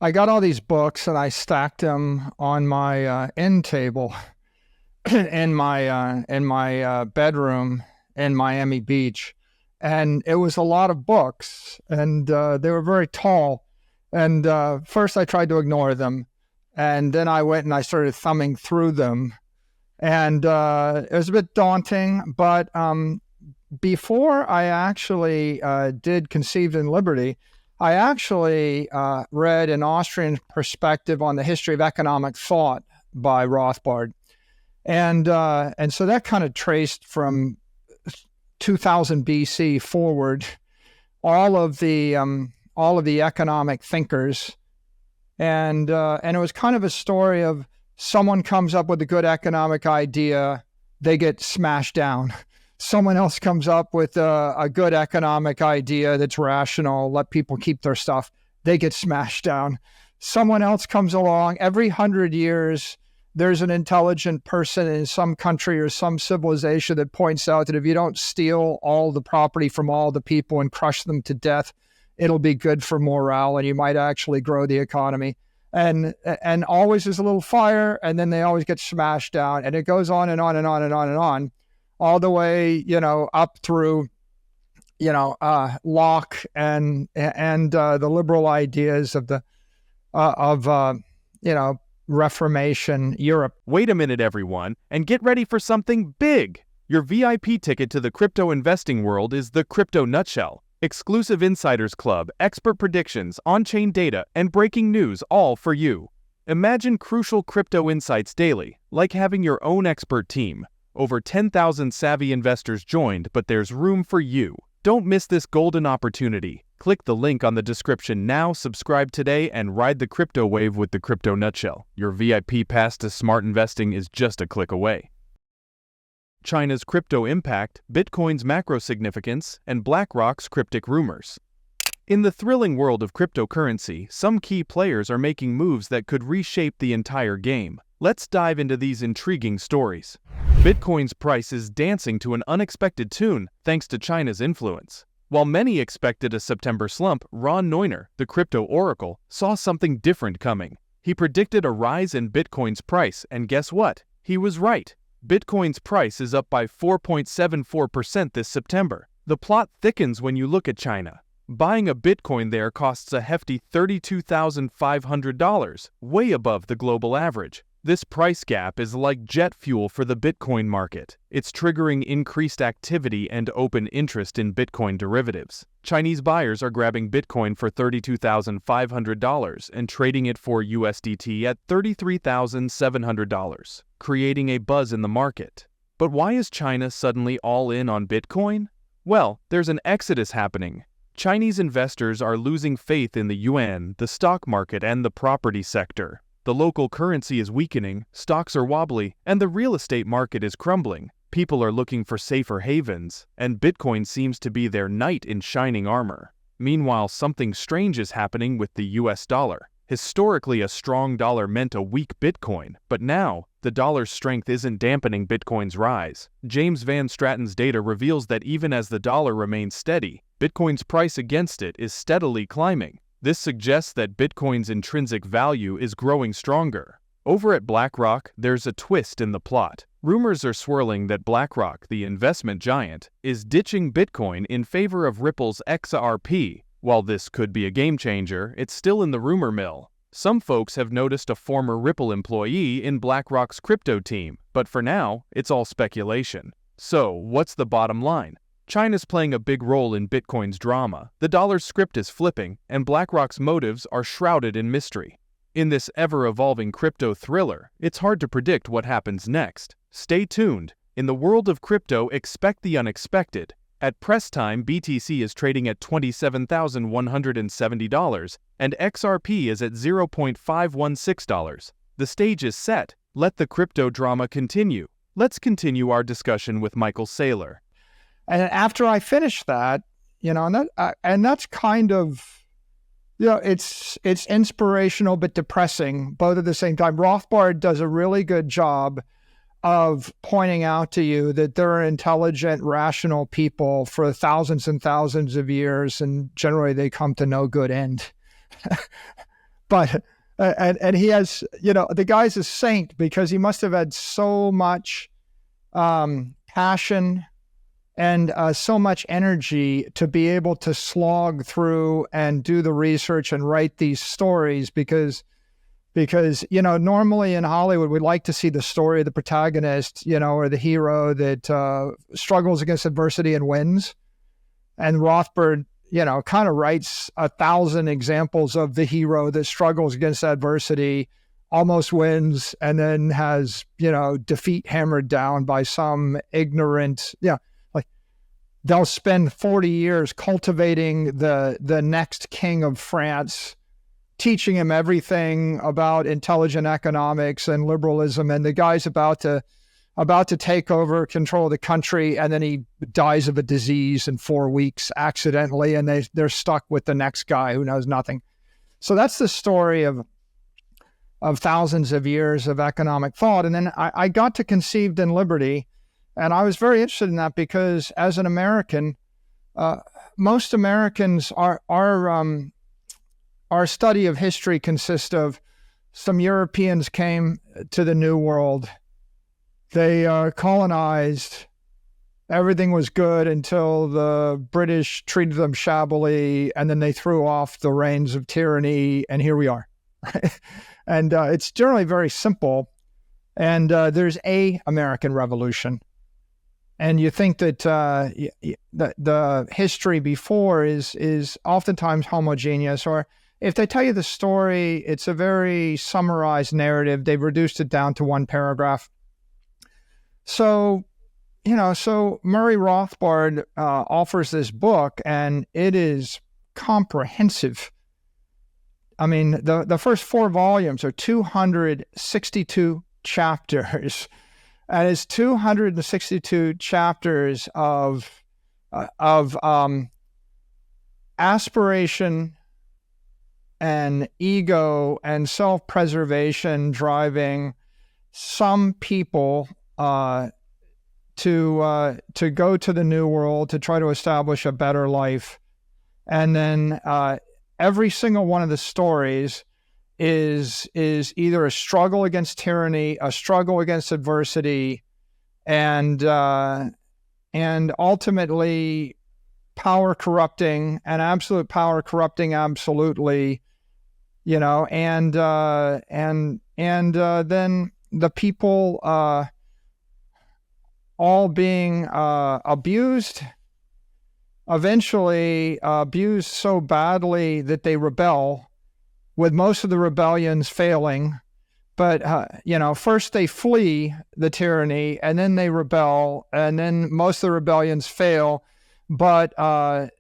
I got all these books and I stacked them on my end table in my bedroom in Miami Beach, and it was a lot of books, and they were very tall. And first, I tried to ignore them, and then I went and I started thumbing through them, and it was a bit daunting. But before I actually did Conceived in Liberty, I actually read an Austrian perspective on the history of economic thought by Rothbard. And so that kind of traced from 2000 BC forward all of the economic thinkers, and it was kind of a story of someone comes up with a good economic idea, they get smashed down. Someone else comes up with a good economic idea that's rational, let people keep their stuff, they get smashed down. Someone else comes along. Every 100 years, there's an intelligent person in some country or some civilization that points out that if you don't steal all the property from all the people and crush them to death, it'll be good for morale and you might actually grow the economy. And always there's a little fire, and then they always get smashed down, and it goes on and on and on and on and on, all the way, up through, Locke and the liberal ideas of the Reformation Europe. Wait a minute, everyone, and get ready for something big. Your VIP ticket to the crypto investing world is the Crypto Nutshell. Exclusive Insiders Club, expert predictions, on-chain data, and breaking news all for you. Imagine crucial crypto insights daily, like having your own expert team. Over 10,000 savvy investors joined, but there's room for you. Don't miss this golden opportunity. Click the link on the description now, subscribe today, and ride the crypto wave with the Crypto Nutshell. Your VIP pass to smart investing is just a click away. China's crypto impact, Bitcoin's macro significance, and BlackRock's cryptic rumors. In the thrilling world of cryptocurrency, some key players are making moves that could reshape the entire game. Let's dive into these intriguing stories. Bitcoin's price is dancing to an unexpected tune thanks to China's influence. While many expected a September slump, Ron Neuner, the crypto oracle, saw something different coming. He predicted a rise in Bitcoin's price, and guess what? He was right. Bitcoin's price is up by 4.74% this September. The plot thickens when you look at China. Buying a Bitcoin there costs a hefty $32,500, way above the global average. This price gap is like jet fuel for the Bitcoin market. It's triggering increased activity and open interest in Bitcoin derivatives. Chinese buyers are grabbing Bitcoin for $32,500 and trading it for USDT at $33,700, creating a buzz in the market. But why is China suddenly all in on Bitcoin? Well, there's an exodus happening. Chinese investors are losing faith in the yuan, the stock market, and the property sector. The local currency is weakening, stocks are wobbly, and the real estate market is crumbling. People are looking for safer havens, and Bitcoin seems to be their knight in shining armor. Meanwhile, something strange is happening with the US dollar. Historically, a strong dollar meant a weak Bitcoin, but now, the dollar's strength isn't dampening Bitcoin's rise. James Van Stratton's data reveals that even as the dollar remains steady, Bitcoin's price against it is steadily climbing. This suggests that Bitcoin's intrinsic value is growing stronger. Over at BlackRock, there's a twist in the plot. Rumors are swirling that BlackRock, the investment giant, is ditching Bitcoin in favor of Ripple's XRP. While this could be a game changer, it's still in the rumor mill. Some folks have noticed a former Ripple employee in BlackRock's crypto team, but for now, it's all speculation. So, what's the bottom line? China's playing a big role in Bitcoin's drama, the dollar's script is flipping, and BlackRock's motives are shrouded in mystery. In this ever-evolving crypto thriller, it's hard to predict what happens next. Stay tuned. In the world of crypto, expect the unexpected. At press time, BTC is trading at $27,170, and XRP is at $0.516. The stage is set. Let the crypto drama continue. Let's continue our discussion with Michael Saylor. And after I finished that, and that's kind of, it's inspirational but depressing both at the same time. Rothbard does a really good job of pointing out to you that there are intelligent, rational people for thousands and thousands of years, and generally they come to no good end. but and he has, the guy's a saint because he must have had so much passion and so much energy to be able to slog through and do the research and write these stories because normally in Hollywood, we like to see the story of the protagonist, or the hero that struggles against adversity and wins. And Rothbard, kind of writes 1,000 examples of the hero that struggles against adversity, almost wins, and then has, defeat hammered down by some ignorant, like they'll spend 40 years cultivating the next king of France, teaching him everything about intelligent economics and liberalism, and the guy's about to take over control of the country, and then he dies of a disease in 4 weeks accidentally, and they're stuck with the next guy who knows nothing. So that's the story of thousands of years of economic thought. And then I got to Conceived in Liberty, and I was very interested in that because as an American, most Americans our study of history consists of some Europeans came to the New World. They colonized. Everything was good until the British treated them shabbily, and then they threw off the reins of tyranny, and here we are. And it's generally very simple. And there's a American Revolution. And you think that the history before is oftentimes homogeneous, or if they tell you the story, it's a very summarized narrative. They've reduced it down to one paragraph. So, so Murray Rothbard offers this book, and it is comprehensive. I mean, the first 4 volumes are 262 chapters, and it's 262 chapters of aspiration and ego and self-preservation driving some people to go to the New World to try to establish a better life. And then every single one of the stories is either a struggle against tyranny, a struggle against adversity, and ultimately power corrupting, and absolute power corrupting absolutely, and then the people all being abused, eventually abused so badly that they rebel, with most of the rebellions failing. But, first they flee the tyranny, and then they rebel, and then most of the rebellions fail. But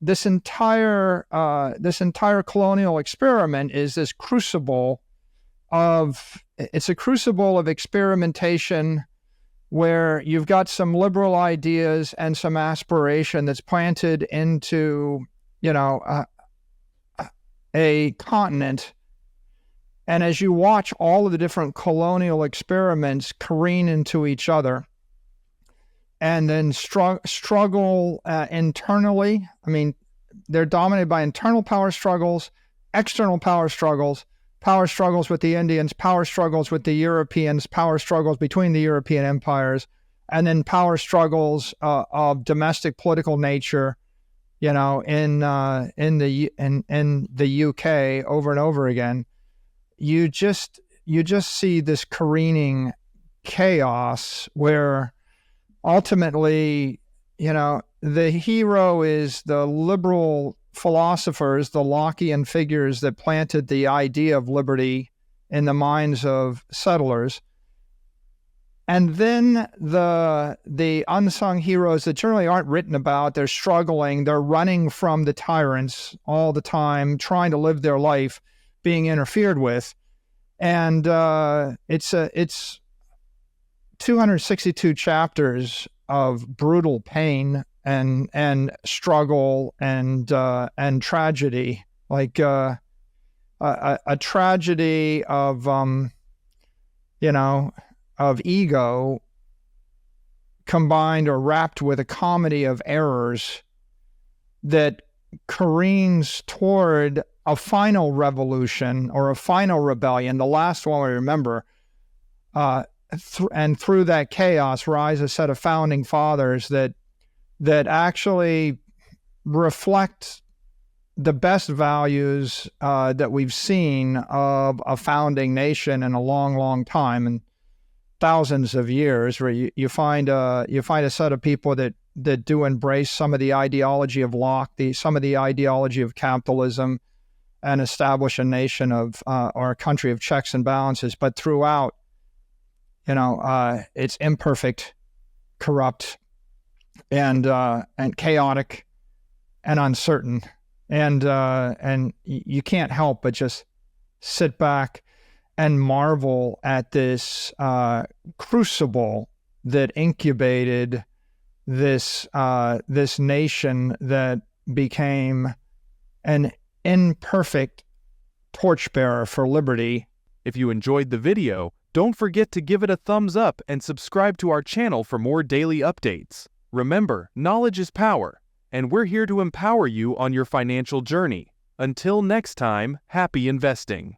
this entire colonial experiment is this crucible of experimentation, where you've got some liberal ideas and some aspiration that's planted into, a continent. And as you watch all of the different colonial experiments careen into each other, and then struggle internally. I mean, they're dominated by internal power struggles, external power struggles with the Indians, power struggles with the Europeans, power struggles between the European empires, and then power struggles of domestic political nature, in the UK over and over again. You just see this careening chaos where ultimately, the hero is the liberal philosophers, the Lockean figures that planted the idea of liberty in the minds of settlers. And then the unsung heroes that generally aren't written about, they're struggling, they're running from the tyrants all the time, trying to live their life, being interfered with. And it's 262 chapters of brutal pain and struggle and tragedy, like a tragedy of ego combined or wrapped with a comedy of errors that careens toward a final revolution or a final rebellion, the last one we remember, and through that chaos rise a set of founding fathers that actually reflect the best values that we've seen of a founding nation in a long, long time, and thousands of years, where you find a set of people that do embrace some of the ideology of Locke, some of the ideology of capitalism, and establish a nation of or a country of checks and balances. But throughout, it's imperfect, corrupt, and chaotic, and uncertain, and you can't help but just sit back and marvel at this crucible that incubated this nation that became an imperfect torchbearer for liberty. If you enjoyed the video, don't forget to give it a thumbs up and subscribe to our channel for more daily updates. Remember, knowledge is power, and we're here to empower you on your financial journey. Until next time, happy investing.